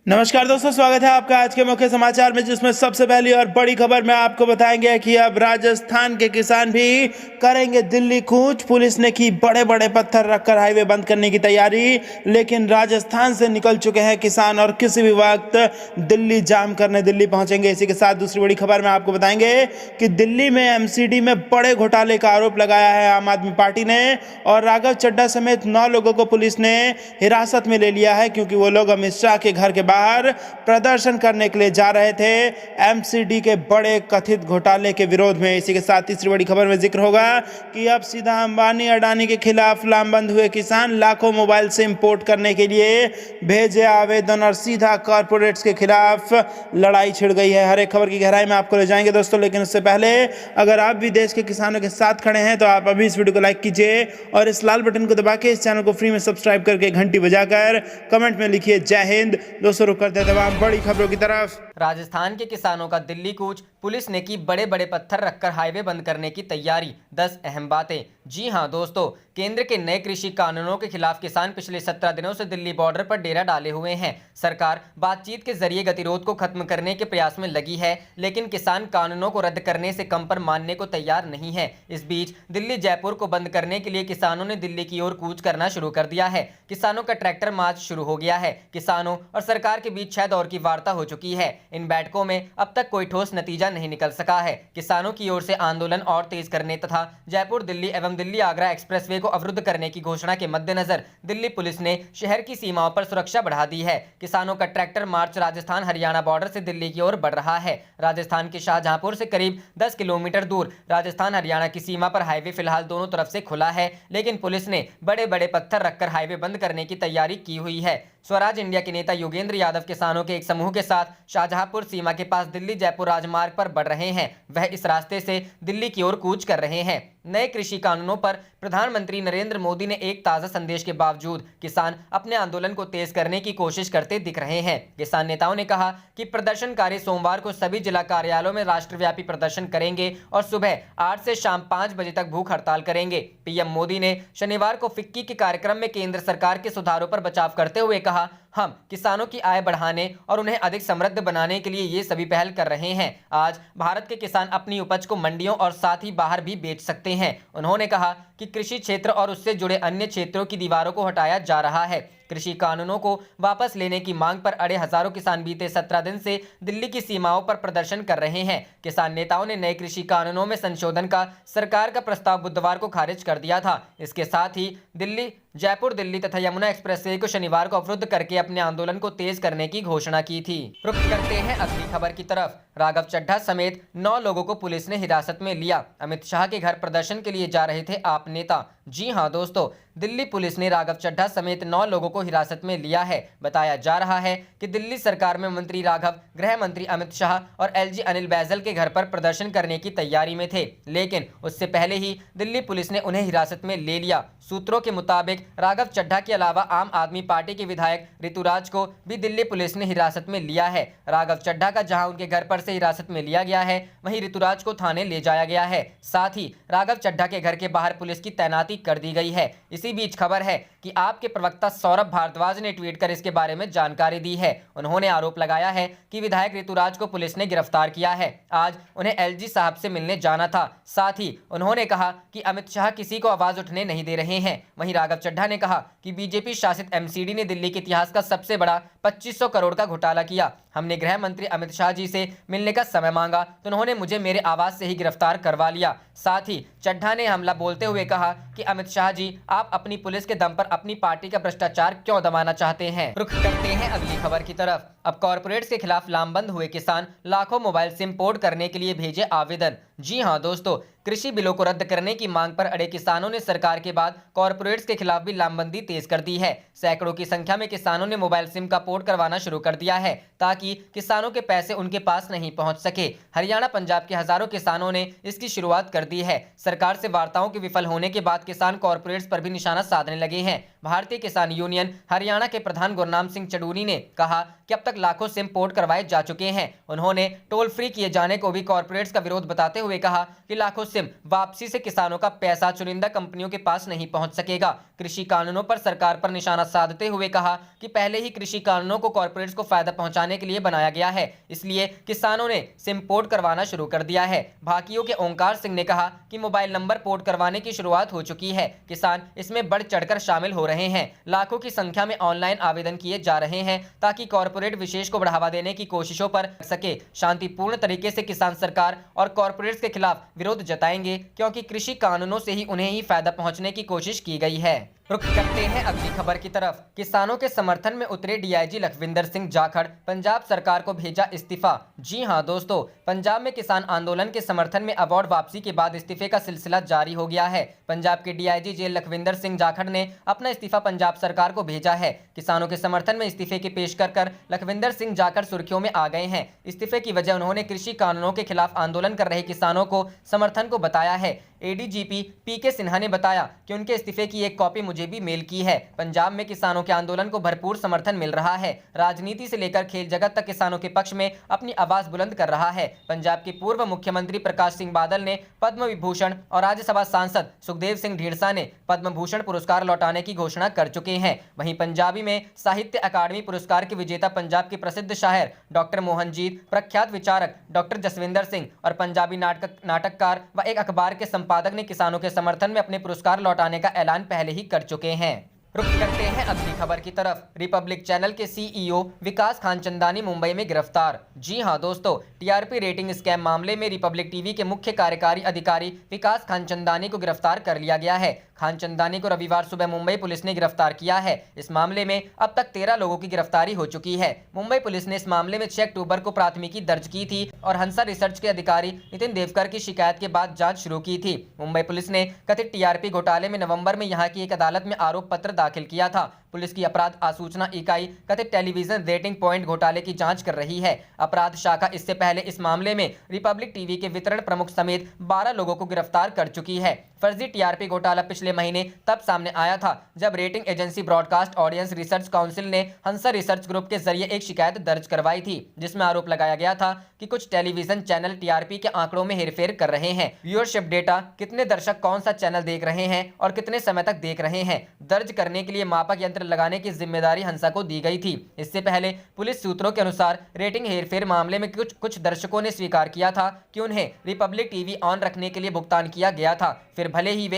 नमस्कार दोस्तों, स्वागत है आपका आज के मुख्य समाचार में, जिसमें सबसे पहली और बड़ी खबर में आपको बताएंगे कि अब राजस्थान के किसान भी करेंगे दिल्ली कूच। पुलिस ने की बड़े बड़े पत्थर रखकर हाईवे बंद करने की तैयारी, लेकिन राजस्थान से निकल चुके हैं किसान और किसी भी वक्त दिल्ली जाम करने दिल्ली पहुंचेंगे। इसी के साथ दूसरी बड़ी खबर में आपको बताएंगे कि दिल्ली में एमसीडी में बड़े घोटाले का आरोप लगाया है आम आदमी पार्टी ने, और राघव चड्ढा समेत 9 लोगों को पुलिस ने हिरासत में ले लिया है, क्योंकि वो लोग अमित शाह के घर के बाहर प्रदर्शन करने के लिए जा रहे थे एमसीडी के बड़े कथित घोटाले के विरोध में। इसी के साथ तीसरी बड़ी खबर में जिक्र होगा कि अब सीधा अंबानी अडानी के खिलाफ लामबंद हुए किसान लाखों मोबाइल सिम पोर्ट करने के लिए भेजे आवेदन, और सीधा कॉर्पोरेट्स के खिलाफ लड़ाई छिड़ गई है। हर एक खबर की गहराई में आपको ले जाएंगे दोस्तों, लेकिन उससे पहले अगर आप भी देश के किसानों के साथ खड़े हैं तो आप अभी इस वीडियो को लाइक कीजिए और इस लाल बटन को दबा के इस चैनल को फ्री में सब्सक्राइब करके घंटी बजाकर कमेंट में लिखिए जय हिंद। दोस्तों रुक करते हैं तमाम बड़ी खबरों की तरफ। राजस्थान के किसानों का दिल्ली कूच, पुलिस ने की बड़े बड़े पत्थर रखकर हाईवे बंद करने की तैयारी। 10 अहम बातें। जी हां दोस्तों, केंद्र के नए कृषि कानूनों के खिलाफ किसान पिछले 17 दिनों से दिल्ली बॉर्डर पर डेरा डाले हुए हैं। सरकार बातचीत के जरिए गतिरोध को खत्म करने के प्रयास में लगी है, लेकिन किसान कानूनों को रद्द करने से कम पर मानने को तैयार नहीं है। इस बीच दिल्ली जयपुर को बंद करने के लिए किसानों ने दिल्ली की ओर कूच करना शुरू कर दिया है। किसानों का ट्रैक्टर मार्च शुरू हो गया है। किसानों और सरकार के बीच 6 दौर की वार्ता हो चुकी है। इन बैठकों में अब तक कोई ठोस नतीजा नहीं निकल सका है। किसानों की ओर से आंदोलन और तेज करने तथा जयपुर दिल्ली एवं दिल्ली आगरा एक्सप्रेसवे को अवरुद्ध करने की घोषणा के मद्देनजर दिल्ली पुलिस ने शहर की सीमाओं पर सुरक्षा बढ़ा दी है। किसानों का tractor march Rajasthan Haryana border से दिल्ली की ओर बढ़ रहा है। राजस्थान के शाहजहांपुर से करीब 10 किलोमीटर दूर राजस्थान हरियाणा की सीमा पर हाईवे फिलहाल दोनों तरफ से खुला है, लेकिन पुलिस ने बड़े बड़े पत्थर रखकर हाईवे बंद करने की तैयारी की हुई है। स्वराज इंडिया के नेता योगेंद्र यादव किसानों के एक समूह के साथ शाहजहांपुर सीमा के पास दिल्ली जयपुर राजमार्ग पर बढ़ रहे हैं। वह इस रास्ते से दिल्ली की ओर कूच कर रहे हैं। नए कृषि कानूनों पर प्रधानमंत्री नरेंद्र मोदी ने एक ताज़ा संदेश के बावजूद किसान अपने आंदोलन को तेज करने की कोशिश करते दिख रहे हैं। किसान नेताओं ने कहा कि प्रदर्शनकारी सोमवार को सभी जिला कार्यालयों में राष्ट्रव्यापी प्रदर्शन करेंगे और सुबह 8 से शाम 5 बजे तक भूख हड़ताल करेंगे। पीएम मोदी ने शनिवार को फिक्की के कार्यक्रम में केंद्र सरकार के सुधारों पर बचाव करते हुए कहा, हम किसानों की आय बढ़ाने और उन्हें अधिक समृद्ध बनाने के लिए ये सभी पहल कर रहे हैं। आज भारत के किसान अपनी उपज को मंडियों और साथ ही बाहर भी बेच सकते हैं। उन्होंने कहा कि कृषि क्षेत्र और उससे जुड़े अन्य क्षेत्रों की दीवारों को हटाया जा रहा है। कृषि कानूनों को वापस लेने की मांग पर अड़े हजारों किसान बीते 17 दिन से दिल्ली की सीमाओं पर प्रदर्शन कर रहे हैं। किसान नेताओं ने नए कृषि कानूनों में संशोधन का सरकार का प्रस्ताव बुधवार को खारिज कर दिया था। इसके साथ ही दिल्ली जयपुर दिल्ली तथा यमुना एक्सप्रेसवे को शनिवार को अवरुद्ध करके अपने आंदोलन को तेज करने की घोषणा की थी। रुक करते हैं अगली खबर की तरफ। राघव चड्ढा समेत 9 लोगों को पुलिस ने हिरासत में लिया। अमित शाह के घर प्रदर्शन के लिए जा रहे थे आप नेता। जी हां दोस्तों, दिल्ली पुलिस ने राघव चड्ढा समेत 9 लोगों को हिरासत में लिया है। बताया जा रहा है कि दिल्ली सरकार में मंत्री राघव, गृह मंत्री अमित शाह और एलजी अनिल बैजल के घर पर प्रदर्शन करने की तैयारी में थे, लेकिन उससे पहले ही दिल्ली पुलिस ने उन्हें हिरासत में ले लिया। सूत्रों के मुताबिक राघव चड्ढा के अलावा आम आदमी पार्टी के विधायक ऋतुराज को भी दिल्ली पुलिस ने हिरासत में लिया है। राघव चड्ढा का जहां उनके घर पर से हिरासत में लिया गया है, वहीं ऋतुराज को थाने ले जाया गया है। साथ ही राघव चड्ढा के घर के बाहर पुलिस की तैनाती कर दी गई है। इसी बीच खबर है कि आपके प्रवक्ता सौरभ भारद्वाज ने ट्वीट कर इसके बारे में जानकारी दी है। उन्होंने आरोप लगाया है कि विधायक ऋतुराज को पुलिस ने गिरफ्तार किया है। आज उन्हें एलजी साहब से मिलने जाना था। साथ ही उन्होंने कहा कि अमित शाह किसी को आवाज उठने नहीं दे रहे हैं। वहीं राघव चड्ढा ने कहा कि बीजेपी शासित एमसीडी ने दिल्ली के इतिहास का सबसे बड़ा 2500 करोड़ का घोटाला किया। हमने गृह मंत्री अमित शाह जी से मिलने का समय मांगा तो उन्होंने मुझे मेरे आवाज से ही गिरफ्तार करवा लिया। साथ ही चड्ढा ने हमला बोलते हुए कहा कि अमित शाह जी, आप अपनी पुलिस के दम पर अपनी पार्टी का भ्रष्टाचार क्यों दबाना चाहते हैं। रुख करते हैं अगली खबर की तरफ। अब कॉर्पोरेट्स के खिलाफ लामबंद हुए किसान लाखों मोबाइल सिम पोर्ट करने के लिए भेजे आवेदन। जी हां दोस्तों, कृषि बिलों को रद्द करने की मांग पर अड़े किसानों ने सरकार के बाद कॉर्पोरेट्स के खिलाफ भी लामबंदी तेज कर दी है। सैकड़ों की संख्या में किसानों ने मोबाइल सिम का पोर्ट करवाना शुरू कर दिया है, ताकि किसानों के पैसे उनके पास नहीं पहुंच सके। हरियाणा पंजाब के हजारों किसानों ने इसकी शुरुआत कर दी है। सरकार से वार्ताओं के विफल होने के बाद किसान कॉर्पोरेट्स पर भी निशाना साधने लगे हैं। भारतीय किसान यूनियन हरियाणा के प्रधान गुरनाम सिंह चडूनी ने कहा कि अब तक लाखों सिम पोर्ट करवाए जा चुके हैं। उन्होंने टोल फ्री किए जाने को भी कॉर्पोरेट्स का विरोध बताते हुए कहा कि लाखों सिम वापसी से किसानों का पैसा चुनिंदा कंपनियों के पास नहीं पहुंच सकेगा। कृषि कानूनों पर सरकार पर निशाना साधते हुए कहा कि पहले ही कृषि कानूनों को कॉर्पोरेट्स को फायदा पहुंचाने के लिए बनाया गया है, इसलिए किसानों ने सिम पोर्ट करवाना शुरू कर दिया है। भाकियों के ओंकार सिंह ने कहा कि मोबाइल नंबर पोर्ट करवाने की शुरुआत हो चुकी है, किसान इसमें बढ़ चढ़कर शामिल हो रहे हैं। लाखों की संख्या में ऑनलाइन आवेदन किए जा रहे हैं ताकि कॉर्पोरेट विशेष को बढ़ावा देने की कोशिशों पर सके। शांतिपूर्ण तरीके से किसान सरकार और कॉर्पोरेट्स के खिलाफ विरोध जताएंगे, क्योंकि कृषि कानूनों से ही उन्हें ही फायदा पहुंचने की कोशिश की गई है। रुख करते हैं अगली खबर की तरफ। किसानों के समर्थन में उतरे डीआईजी लखविंदर सिंह जाखड़, पंजाब सरकार को भेजा इस्तीफा। जी हां दोस्तों, पंजाब में किसान आंदोलन के समर्थन में अवार्ड वापसी के बाद इस्तीफे का सिलसिला जारी हो गया है। पंजाब के डीआईजी जेल लखविंदर सिंह जाखड़ ने अपना इस्तीफा पंजाब सरकार को भेजा है। किसानों के समर्थन में इस्तीफे की पेश कर लखविंदर सिंह जाखड़ सुर्खियों में आ गए हैं। इस्तीफे की वजह उन्होंने कृषि कानूनों के खिलाफ आंदोलन कर रहे किसानों को समर्थन को बताया है। एडीजीपी पीके सिन्हा ने बताया कि उनके इस्तीफे की एक कॉपी मुझे भी मेल की है। पंजाब में किसानों के आंदोलन को भरपूर समर्थन मिल रहा है। राजनीति से लेकर खेल जगत तक किसानों के पक्ष में अपनी आवाज बुलंद कर रहा है। पंजाब के पूर्व मुख्यमंत्री प्रकाश सिंह बादल ने पद्म विभूषण और राज्यसभा सांसद सुखदेव सिंह ढींढसा ने पद्म भूषण पुरस्कार लौटाने की घोषणा कर चुके हैं। वहीं पंजाबी में साहित्य अकादमी पुरस्कार के विजेता पंजाब के प्रसिद्ध शायर डॉक्टर मोहनजीत, प्रख्यात विचारक डॉक्टर जसविंदर सिंह और पंजाबी नाटककार व एक अखबार के संपादक ने किसानों के समर्थन में अपने पुरस्कार लौटाने का ऐलान पहले ही कर चुके हैं। रुक करते हैं अगली खबर की तरफ। रिपब्लिक चैनल के सीईओ विकास खानचंदानी मुंबई में गिरफ्तार। जी हां दोस्तों, टीआरपी रेटिंग स्कैम मामले में रिपब्लिक टीवी के मुख्य कार्यकारी अधिकारी विकास खानचंदानी को गिरफ्तार कर लिया गया है। खानचंदानी को रविवार सुबह मुंबई पुलिस ने गिरफ्तार किया है। इस मामले में अब तक 13 लोगों की गिरफ्तारी हो चुकी है। मुंबई पुलिस ने इस मामले में 6 अक्टूबर को प्राथमिकी दर्ज की थी और हंसा रिसर्च के अधिकारी नितिन देवकर की शिकायत के बाद जांच शुरू की थी। मुंबई पुलिस ने कथित टीआरपी घोटाले में नवंबर में यहां की एक अदालत में आरोप पत्र दाखिल किया था। पुलिस की अपराध आसूचना इकाई कथित टेलीविजन रेटिंग पॉइंट घोटाले की जांच कर रही है। अपराध शाखा इससे पहले इस मामले में रिपब्लिक टीवी के वितरण प्रमुख समेत 12 लोगों को गिरफ्तार कर चुकी है। फर्जी टीआरपी घोटाला पिछले महीने तब सामने आया था जब rating agency broadcast audience research council ने हंसा रिसर्च ग्रुप के जरिए एक शिकायत दर्ज करवाई थी, जिसमें आरोप लगाया गया था कि कुछ टेलीविजन चैनल टीआरपी के आंकड़ों में हेरफेर कर रहे हैं। व्यूअरशिप डेटा, कितने दर्शक कौन सा चैनल देख रहे हैं और कितने समय तक देख रहे हैं, दर्ज करने के लिए मापक यंत्र लगाने की जिम्मेदारी हंसा को दी गई थी। इससे पहले पुलिस सूत्रों के अनुसार रेटिंग हेरफेर मामले में कुछ दर्शकों ने स्वीकार किया था कि उन्हें रिपब्लिक टीवी ऑन रखने के लिए भुगतान किया गया था, फिर भले ही वे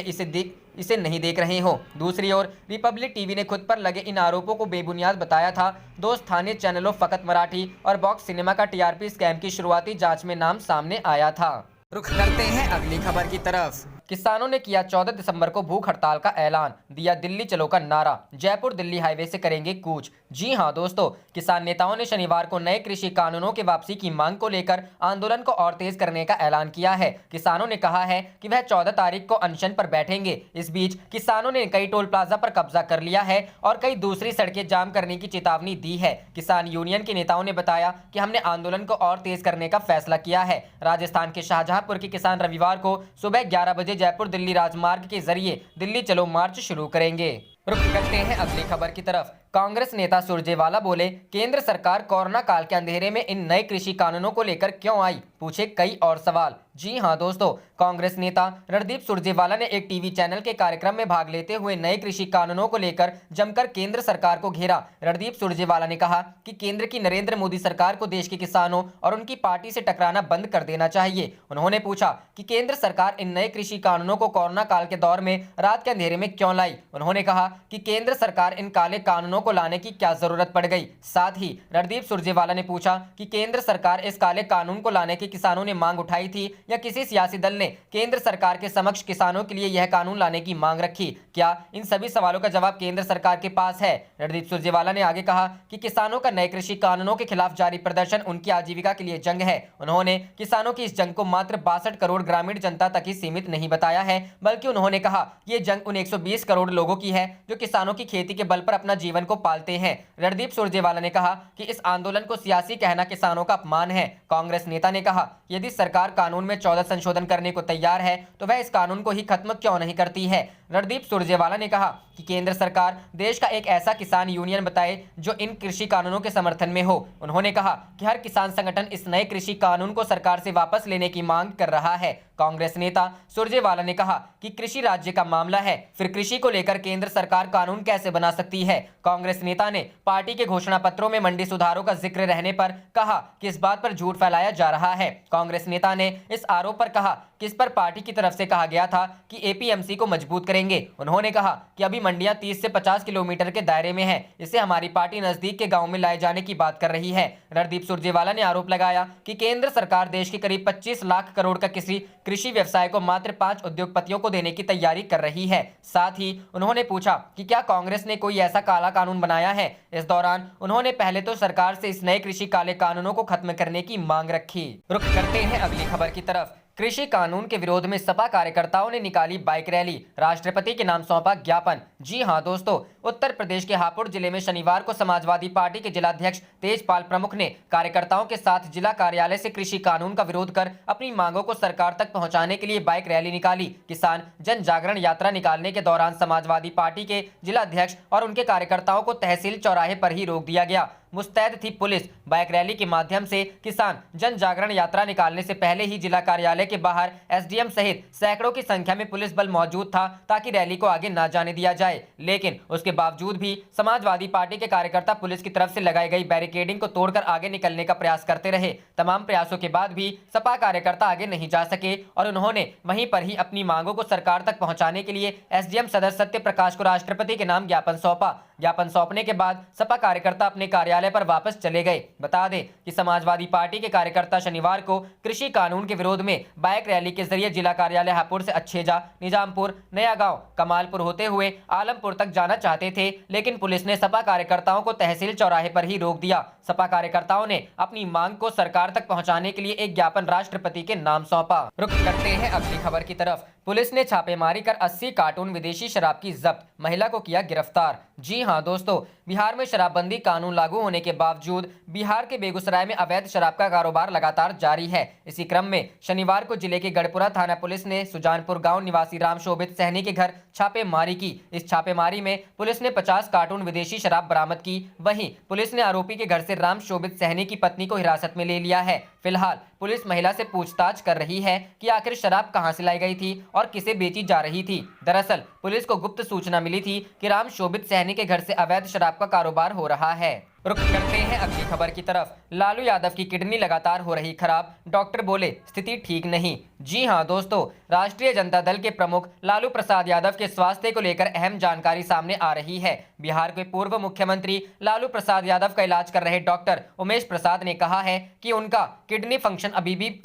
इसे नहीं देख रहे हो। दूसरी ओर रिपब्लिक टीवी ने खुद पर लगे इन आरोपों को बेबुनियाद बताया था। 2 स्थानीय चैनलों फकत मराठी और बॉक्स सिनेमा का टीआरपी स्कैम की शुरुआती जांच में नाम सामने आया था। रुख करते हैं अगली खबर की तरफ। किसानों ने किया 14 दिसंबर को भूख हड़ताल का ऐलान, दिया दिल्ली चलो का नारा, जयपुर दिल्ली हाईवे से करेंगे कूच। जी हां दोस्तों, किसान नेताओं ने शनिवार को नए कृषि कानूनों के वापसी की मांग को लेकर आंदोलन को और तेज करने का ऐलान किया है। किसानों ने कहा है कि वह 14 तारीख को अनशन पर बैठेंगे। इस बीच किसानों ने कई टोल प्लाजा पर कब्जा कर लिया है और कई दूसरी सड़कें जाम करने की चेतावनी दी है। किसान यूनियन के नेताओं ने बताया कि हमने आंदोलन को और तेज करने का फैसला किया है। राजस्थान के शाहजहांपुर के किसान रविवार को सुबह 11 बजे जयपुर दिल्ली राजमार्ग के जरिए दिल्ली चलो मार्च शुरू करेंगे। रुक करते हैं अगली खबर की तरफ। कांग्रेस नेता सुरजेवाला बोले, केंद्र सरकार कोरोना काल के अंधेरे में इन नए कृषि कानूनों को लेकर क्यों आई, पूछे कई और सवाल। जी हां दोस्तों, कांग्रेस नेता रणदीप सुरजेवाला ने एक टीवी चैनल के कार्यक्रम में भाग लेते हुए नए कृषि कानूनों को लेकर जमकर केंद्र सरकार को घेरा। रणदीप सुरजेवाला ने कहा कि केंद्र की नरेंद्र मोदी सरकार को देश के किसानों और उनकी पार्टी से टकराना बंद कर देना चाहिए। उन्होंने पूछा कि केंद्र सरकार इन नए कृषि कानूनों को कोरोना काल के दौर में रात के अंधेरे में क्यों लाई। उन्होंने कहा कि केंद्र सरकार इन काले कानूनों को लाने की क्या जरूरत पड़ गई। साथ ही रणदीप सुरजेवाला ने पूछा कि केंद्र सरकार इस काले कानून को लाने की किसानों ने मांग उठाई थी या किसी सियासी दल ने केंद्र सरकार के समक्ष किसानों के लिए यह कानून लाने की मांग रखी। क्या इन सभी सवालों का जवाब केंद्र सरकार के पास है। रणदीप सुरजेवाला ने आगे कहा कि किसानों का नए कृषि कानूनों के खिलाफ जारी प्रदर्शन उनकी आजीविका के लिए जंग है। उन्होंने किसानों की इस जंग को मात्र 62 करोड़ ग्रामीण जनता तक ही सीमित नहीं बताया है, बल्कि उन्होंने कहा ये जंग उन 120 करोड़ लोगों की है जो किसानों की खेती के बल पर अपना जीवन को को पालते हैं। रणदीप सुरजेवाला ने कहा कि इस आंदोलन को सियासी कहना किसानों का अपमान है। कांग्रेस नेता ने कहा, यदि सरकार कानून में 14 संशोधन करने को तैयार है तो वह इस कानून को ही खत्म क्यों नहीं करती है। रणदीप सुरजेवाला ने कहा कि केंद्र सरकार देश का एक ऐसा किसान यूनियन बताए जो इन कृषि कानूनों के समर्थन में हो। उन्होंने कहा कि हर किसान संगठन इस नए कृषि कानून को सरकार से वापस लेने की मांग कर रहा है। कांग्रेस नेता सुरजेवाला ने कहा कि कृषि राज्य का मामला है, फिर कृषि को लेकर केंद्र सरकार कानून कैसे बना सकती है। कांग्रेस नेता ने पार्टी के घोषणा पत्रों में मंडी सुधारों का जिक्र रहने पर कहा कि इस बात पर झूठ फैलाया जा रहा है। कांग्रेस नेता ने इस आरोप पर कहा कि इस पर पार्टी की तरफ से कहा गया था कि एपीएमसी को मजबूत करेंगे। उन्होंने कहा कि अभी मंडियां 30 से 50 किलोमीटर के दायरे में है, इसे हमारी पार्टी नजदीक के गांव में लाए जाने की बात कर रही है। रणदीप सुरजेवाला ने आरोप लगाया कि केंद्र सरकार देश के करीब 25 लाख करोड़ का किसी कृषि व्यवसाय को मात्र 5 उद्योगपतियों को देने की तैयारी कर रही है। साथ ही उन्होंने पूछा कि क्या कांग्रेस ने कोई ऐसा काला कानून बनाया है। इस दौरान उन्होंने पहले तो सरकार से इस नए कृषि काले कानूनों को खत्म करने की मांग रखी। रुख करते हैं अगली खबर की तरफ। कृषि कानून के विरोध में सपा कार्यकर्ताओं ने निकाली बाइक रैली, राष्ट्रपति के नाम सौंपा ज्ञापन। जी हां दोस्तों, उत्तर प्रदेश के हापुड़ जिले में शनिवार को समाजवादी पार्टी के जिलाध्यक्ष तेजपाल प्रमुख ने कार्यकर्ताओं के साथ जिला कार्यालय से कृषि कानून का विरोध कर अपनी मांगों को सरकार तक पहुंचाने के लिए बाइक रैली निकाली। किसान जन जागरण यात्रा निकालने के दौरान समाजवादी पार्टी के जिलाध्यक्ष और उनके कार्यकर्ताओं को तहसील चौराहे पर ही रोक दिया गया। मुस्तैद थी पुलिस। बाइक रैली के माध्यम से किसान जन जागरण यात्रा निकालने से पहले ही जिला कार्यालय के बाहर एसडीएम सहित सैकड़ों की संख्या में पुलिस बल मौजूद था ताकि रैली को आगे न जाने दिया जाए। लेकिन उसके बावजूद भी समाजवादी पार्टी के कार्यकर्ता पुलिस की तरफ से लगाई गई बैरिकेडिंग को तोड़कर आगे निकलने का प्रयास करते रहे। तमाम प्रयासों के बाद भी सपा कार्यकर्ता आगे नहीं जा सके और उन्होंने वहीं पर ही अपनी मांगों को सरकार तक पहुंचाने के लिए एसडीएम सदस्य सत्य प्रकाश को राष्ट्रपति के नाम ज्ञापन सौंपा। ज्ञापन सौंपने के बाद सपा कार्यकर्ता अपने कार्यालय पर वापस चले गए। बता दें कि समाजवादी पार्टी के कार्यकर्ता शनिवार को कृषि कानून के विरोध में बाइक रैली के जरिए जिला कार्यालय हापुड़ से अच्छेजा, निजामपुर, नया गांव, कमालपुर होते हुए आलमपुर तक जाना चाहते थे, लेकिन पुलिस ने सपा कार्यकर्ताओं को तहसील चौराहे पर ही रोक दिया। सपा कार्यकर्ताओं ने अपनी मांग को सरकार तक पहुंचाने के लिए एक ज्ञापन राष्ट्रपति के नाम सौंपा। रुख करते हैं अगली खबर की तरफ। पुलिस ने छापेमारी कर 80 कार्टून विदेशी शराब की जब्त, महिला को किया गिरफ्तार। जी हां दोस्तों, बिहार में शराबबंदी कानून लागू होने के बावजूद बिहार के बेगूसराय में अवैध शराब का कारोबार लगातार जारी है। इसी क्रम में शनिवार को जिले के गढ़पुरा थाना पुलिस ने सुजानपुर गांव निवासी राम शोभित सहनी के घर छापेमारी की। इस छापेमारी में पुलिस ने 50 कार्टून विदेशी शराब बरामद की। वहीं पुलिस ने आरोपी के घर से राम शोभित सहनी की पत्नी को हिरासत में ले लिया है। फिलहाल पुलिस महिला से पूछताछ कर रही है कि आखिर शराब कहां से लाई गई थी और किसे बेची जा रही थी। दरअसल पुलिस को गुप्त सूचना मिली थी कि राम शोभित सहनी के घर से अवैध शराब का कारोबार हो रहा है। रुख करते हैं अगली खबर की तरफ। लालू यादव की किडनी लगातार हो रही खराब, डॉक्टर बोले स्थिति ठीक नहीं। जी हां दोस्तों, राष्ट्रीय जनता दल के प्रमुख लालू प्रसाद यादव के स्वास्थ्य को लेकर अहम जानकारी सामने आ रही है। बिहार के पूर्व मुख्यमंत्री लालू प्रसाद यादव का इलाज कर रहे डॉक्टर उमेश प्रसाद ने कहा है कि उनका किडनी फंक्शन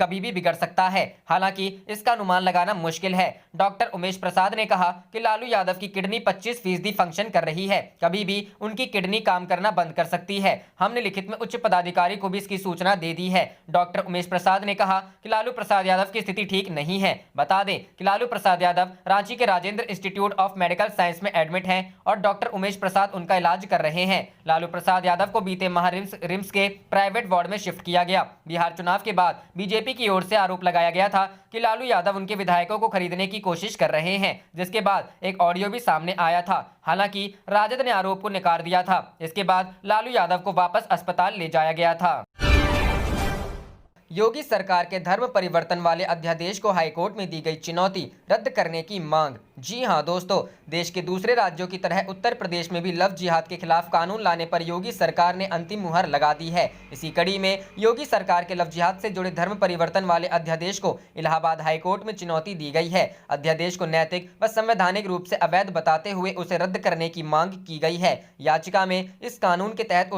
कभी भी बिगड़ सकता है। हालांकि इसका अनुमान लगाना मुश्किल है। डॉक्टर उमेश प्रसाद ने कहा कि लालू यादव की किडनी 25% फंक्शन कर रही है, कभी भी उनकी किडनी काम करना बंद कर सकती है। हमने लिखित में उच्च पदाधिकारी को भी इसकी सूचना दे दी है। डॉक्टर उमेश प्रसाद ने कहा कि लालू प्रसाद यादव की स्थिति ठीक नहीं है। बता दें कि लालू प्रसाद यादव रांची के Rajendra institute of medical science में एडमिट हैं और डॉक्टर उमेश प्रसाद उनका इलाज कर रहे हैं। लालू प्रसाद यादव को बीते माह रिम्स के प्राइवेट वार्ड में शिफ्ट किया गया। बिहार चुनाव के बाद बीजेपी की ओर से आरोप लगाया गया था कि लालू यादव उनके विधायकों को खरीदने की कोशिश कर रहे हैं, जिसके बाद एक ऑडियो भी सामने आया था। हालांकि राजद ने आरोप को नकार दिया था। इसके बाद लालू यादव को वापस अस्पताल ले जाया गया था। योगी सरकार के धर्म परिवर्तन वाले अध्यादेश को हाईकोर्ट में दी गई चुनौती, रद्द करने की मांग। जी हां दोस्तों, देश के दूसरे राज्यों की तरह उत्तर प्रदेश में भी लव जिहाद के खिलाफ कानून लाने पर योगी सरकार ने अंतिम मुहर लगा दी है। इसी कड़ी में योगी सरकार के लव जिहाद से जुड़े धर्म परिवर्तन वाले अध्यादेश को इलाहाबाद हाईकोर्ट में चुनौती दी गई है। अध्यादेश को नैतिक व संवैधानिक रूप से अवैध बताते हुए उसे रद्द करने की मांग की गई है। याचिका में इस कानून के तहत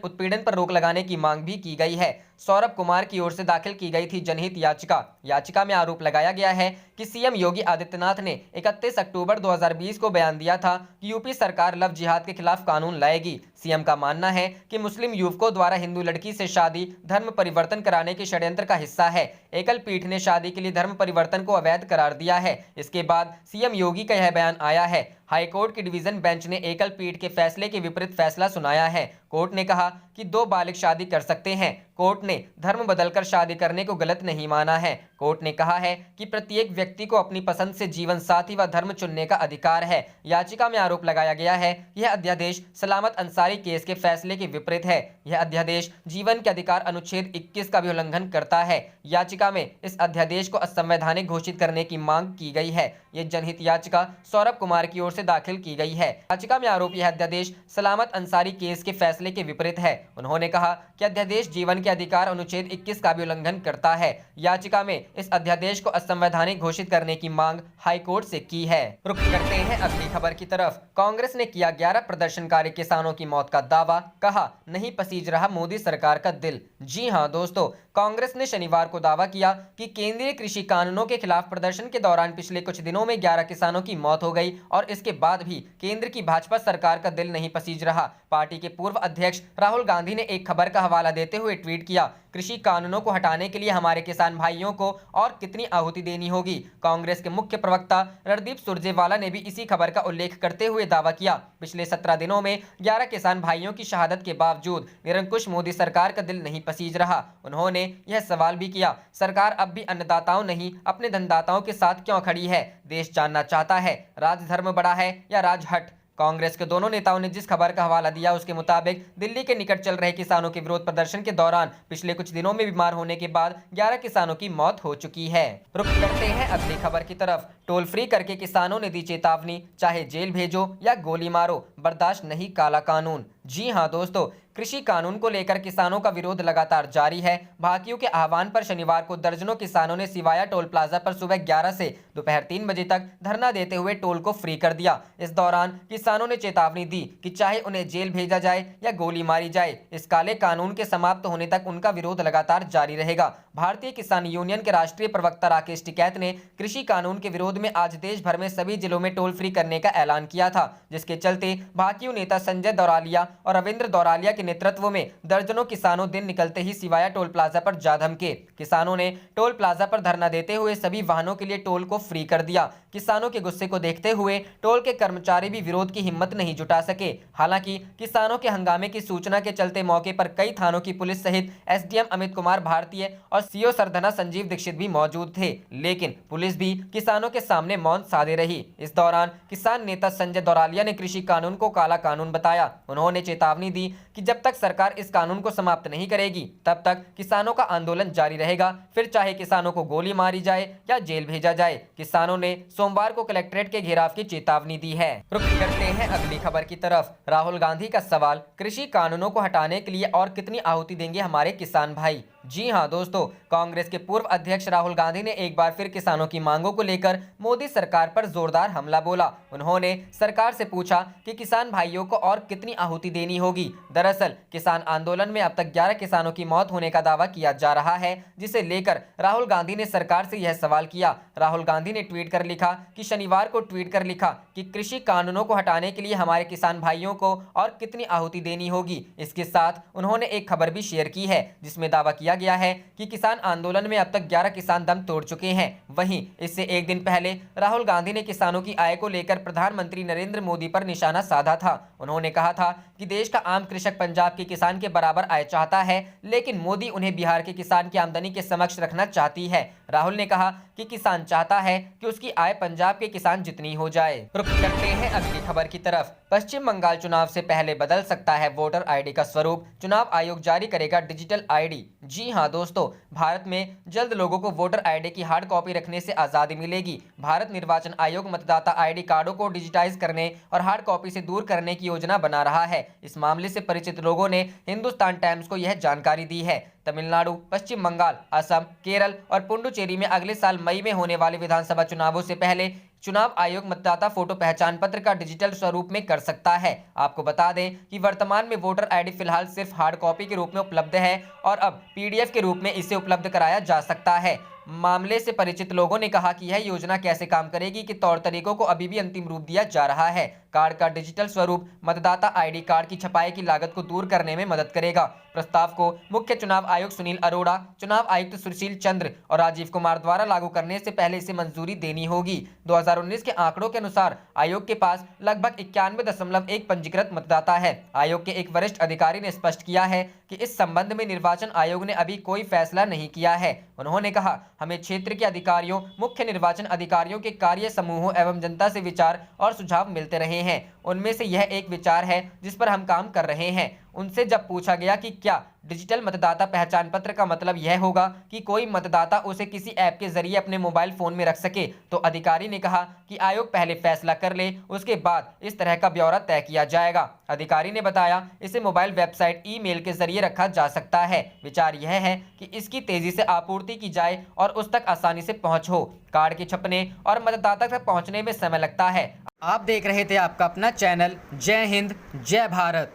उत्पीड़न पर रोक लगाने की मांग भी की गई है। सौरभ कुमार की ओर से दाखिल की गई थी जनहित याचिका। याचिका में आरोप लगाया गया है कि सीएम योगी आदित्यनाथ ने 31 23 अक्टूबर 2020 को बयान दिया था कि यूपी सरकार लव जिहाद के खिलाफ कानून लाएगी। सीएम का मानना है कि मुस्लिम युवकों द्वारा हिंदू लड़की से शादी धर्म परिवर्तन कराने के षड्यंत्र का हिस्सा है। एकल पीठ ने शादी के लिए धर्म परिवर्तन को अवैध करार दिया है। इसके बाद सीएम योगी का यह बयान आया है। हाईकोर्ट की डिवीजन बेंच ने एकल पीठ के फैसले के विपरीत फैसला सुनाया है। कोर्ट ने कहा कि 2 बालिग शादी कर सकते हैं। कोर्ट ने धर्म बदलकर शादी करने को गलत नहीं माना है। कोर्ट ने कहा है कि प्रत्येक व्यक्ति को अपनी पसंद से जीवन साथी व धर्म चुनने का अधिकार है। याचिका में आरोप लगाया गया है यह अध्यादेश सलामत अंसारी केस के फैसले के विपरीत है। यह अध्यादेश जीवन के अधिकार अनुच्छेद 21 का भी उल्लंघन करता है। याचिका में इस अध्यादेश को असंवैधानिक घोषित करने की मांग की गई है। यह जनहित याचिका सौरभ कुमार की ओर से दाखिल की गई है। याचिका में आरोप यह अध्यादेश सलामत अंसारी केस के फैसले के विपरीत है। उन्होंने कहा कि अध्यादेश जीवन के अधिकार अनुच्छेद 21 का भी उल्लंघन करता है। याचिका में इस अध्यादेश को असंवैधानिक घोषित करने की मांग हाईकोर्ट से की है। रुख करते हैं अगली खबर की तरफ। कांग्रेस ने किया 11 प्रदर्शनकारी किसानों की मौत का दावा, कहा नहीं पसीज रहा मोदी सरकार का दिल। जी हां दोस्तों, कांग्रेस ने शनिवार को दावा किया कि केंद्रीय कृषि कानूनों के खिलाफ प्रदर्शन के दौरान पिछले कुछ दिनों में 11 किसानों की मौत हो गई और इसके बाद भी केंद्र की भाजपा सरकार का दिल नहीं पसीज रहा। पार्टी के पूर्व अध्यक्ष राहुल गांधी ने एक खबर का हवाला देते हुए ट्वीट किया, कृषि कानूनों को हटाने के लिए हमारे किसान भाइयों को और कितनी आहुति देनी होगी। कांग्रेस के मुख्य प्रवक्ता रणदीप सुरजेवाला ने भी इसी खबर का उल्लेख करते हुए दावा किया, पिछले 17 दिनों में 11 किसान भाइयों की शहादत के बावजूद निरंकुश मोदी सरकार का दिल नहीं पसीज रहा। उन्होंने यह सवाल भी किया, सरकार अब भी अन्नदाताओं नहीं अपने धनदाताओं के साथ क्यों खड़ी है। देश जानना चाहता है राजधर्म बड़ा है या राजहट। कांग्रेस के दोनों नेताओं ने जिस खबर का हवाला दिया उसके मुताबिक दिल्ली के निकट चल रहे किसानों के विरोध प्रदर्शन के दौरान पिछले कुछ दिनों में बीमार होने के बाद 11 किसानों की मौत हो चुकी है। रुख करते हैं अगली खबर की तरफ। टोल फ्री करके किसानों ने दी चेतावनी, चाहे जेल भेजो या गोली मारो, बर्दाश्त नहीं काला कानून। जी हां दोस्तों, कृषि कानून को लेकर किसानों का विरोध लगातार जारी है। भाकियों के आह्वान पर शनिवार को दर्जनों किसानों ने सिवाया टोल प्लाजा पर सुबह 11 से दोपहर 3 बजे तक धरना देते हुए टोल को फ्री कर दिया। इस दौरान किसानों ने चेतावनी दी कि चाहे उन्हें जेल भेजा जाए या गोली मारी जाए, इस काले कानून के समाप्त होने तक उनका विरोध लगातार जारी रहेगा। भारतीय किसान यूनियन के राष्ट्रीय प्रवक्ता राकेश टिकैत ने कृषि कानून के विरोध में आज देश भर में सभी जिलों में टोल फ्री करने का ऐलान किया था, जिसके चलते भाकियू नेता संजय दौरालिया और रविंद्र दौरालिया के नेतृत्व में दर्जनों किसानों दिन निकलते ही सिवाया टोल प्लाजा पर जा धमके। किसानों ने टोल प्लाजा पर धरना देते हुए सभी वाहनों के लिए टोल को फ्री कर दिया। किसानों के गुस्से को देखते हुए टोल के कर्मचारी भी विरोध की हिम्मत नहीं जुटा सके। हालांकि किसानों के हंगामे की सूचना के चलते मौके पर कई थानों की पुलिस सहित एसडीएम अमित कुमार भारतीय और सीओ सरधना संजीव दीक्षित भी मौजूद थे, लेकिन पुलिस भी किसानों के सामने मौन साधे रही। इस दौरान किसान नेता संजय दौरालिया ने कृषि कानून को काला कानून बताया। उन्होंने चेतावनी दी कि जब तक सरकार इस कानून को समाप्त नहीं करेगी तब तक किसानों का आंदोलन जारी रहेगा, फिर चाहे किसानों को गोली मारी जाए या जेल भेजा जाए। किसानों ने सोमवार को कलेक्ट्रेट के घेराव की चेतावनी दी है। रुख करते हैं अगली खबर की तरफ। राहुल गांधी का सवाल, कृषि कानूनों को हटाने के लिए और कितनी आहुति देंगे हमारे किसान भाई। जी हां दोस्तों, कांग्रेस के पूर्व अध्यक्ष राहुल गांधी ने एक बार फिर किसानों की मांगों को लेकर मोदी सरकार पर जोरदार हमला बोला। उन्होंने सरकार से पूछा कि किसान भाइयों को और कितनी आहुति देनी होगी। दरअसल किसान आंदोलन में अब तक 11 किसानों की मौत होने का दावा किया जा रहा है, जिसे लेकर राहुल गांधी ने सरकार से यह सवाल किया। राहुल गांधी ने ट्वीट कर लिखा कि शनिवार को ट्वीट कर लिखा कि कृषि कानूनों को हटाने के लिए हमारे किसान भाइयों को और कितनी आहुति देनी होगी। इसके साथ उन्होंने एक खबर भी शेयर की है जिसमें दावा किया गया है कि किसान आंदोलन में अब तक 11 किसान दम तोड़ चुके हैं। वहीं इससे एक दिन पहले राहुल गांधी ने किसानों की आय को लेकर प्रधानमंत्री नरेंद्र मोदी पर निशाना साधा था। उन्होंने कहा था कि देश का आम कृषक पंजाब के किसान के बराबर आय चाहता है, लेकिन मोदी उन्हें बिहार के किसान की आमदनी के समक्ष रखना चाहती है। राहुल ने कहा कि किसान चाहता है कि उसकी आय पंजाब के किसान जितनी हो जाए। रुख करते हैं अगली खबर की तरफ। पश्चिम बंगाल चुनाव से पहले बदल सकता है वोटर आईडी का स्वरूप, चुनाव आयोग जारी करेगा डिजिटल आईडी। जी हां दोस्तों, भारत में जल्द लोगों को वोटर आईडी की हार्ड कॉपी रखने से आजादी मिलेगी। भारत निर्वाचन आयोग मतदाता आईडी कार्डों को डिजिटाइज करने और हार्ड कॉपी से दूर करने की योजना बना रहा है। इस मामले से परिचित लोगों ने हिंदुस्तान टाइम्स को यह जानकारी दी है। तमिलनाडु, पश्चिम बंगाल, असम, केरल और पुडुचेरी में अगले साल मई में होने वाले विधानसभा चुनावों से पहले चुनाव आयोग मतदाता फोटो पहचान पत्र का डिजिटल स्वरूप में कर सकता है। आपको बता दें कि वर्तमान में वोटर आईडी फिलहाल सिर्फ हार्ड कॉपी के रूप में उपलब्ध है और अब पीडीएफ के रूप में इसे उपलब्ध कराया जा सकता है। मामले से परिचित लोगों ने कहा कि यह योजना कैसे काम करेगी कि तौर तरीकों को अभी भी अंतिम रूप दिया जा रहा है। कार्ड का डिजिटल स्वरूप मतदाता आईडी कार्ड की छपाई की लागत को दूर करने में मदद करेगा। प्रस्ताव को मुख्य चुनाव आयुक्त सुनील अरोड़ा, चुनाव आयुक्त सुशील चंद्र और राजीव कुमार द्वारा लागू करने से पहले इसे मंजूरी देनी होगी। 2019 के आंकड़ों के अनुसार आयोग के पास लगभग 91.1 पंजीकृत मतदाता है। आयोग के एक वरिष्ठ अधिकारी ने स्पष्ट किया है कि इस संबंध में निर्वाचन आयोग ने अभी कोई फैसला नहीं किया है। उन्होंने कहा, हमें क्षेत्र के अधिकारियों, मुख्य निर्वाचन अधिकारियों के कार्य समूहों एवं जनता से विचार और सुझाव मिलते रहे हैं। उनमें से यह एक विचार है जिस पर हम काम कर रहे हैं। उनसे जब पूछा गया कि क्या डिजिटल मतदाता पहचान पत्र का मतलब यह होगा कि कोई मतदाता उसे किसी ऐप के जरिए अपने मोबाइल फोन में रख सके, तो अधिकारी ने कहा कि आयोग पहले फैसला कर ले, उसके बाद इस तरह का ब्यौरा तय किया जाएगा। अधिकारी ने बताया, इसे मोबाइल वेबसाइट, ईमेल के जरिए रखा जा सकता है। विचार यह है कि इसकी तेजी से आपूर्ति की जाए और उस तक आसानी से पहुंच हो। कार्ड के छपने और मतदाता तक पहुंचने में समय लगता है। आप देख रहे थे आपका अपना चैनल जय हिंद, जय भारत।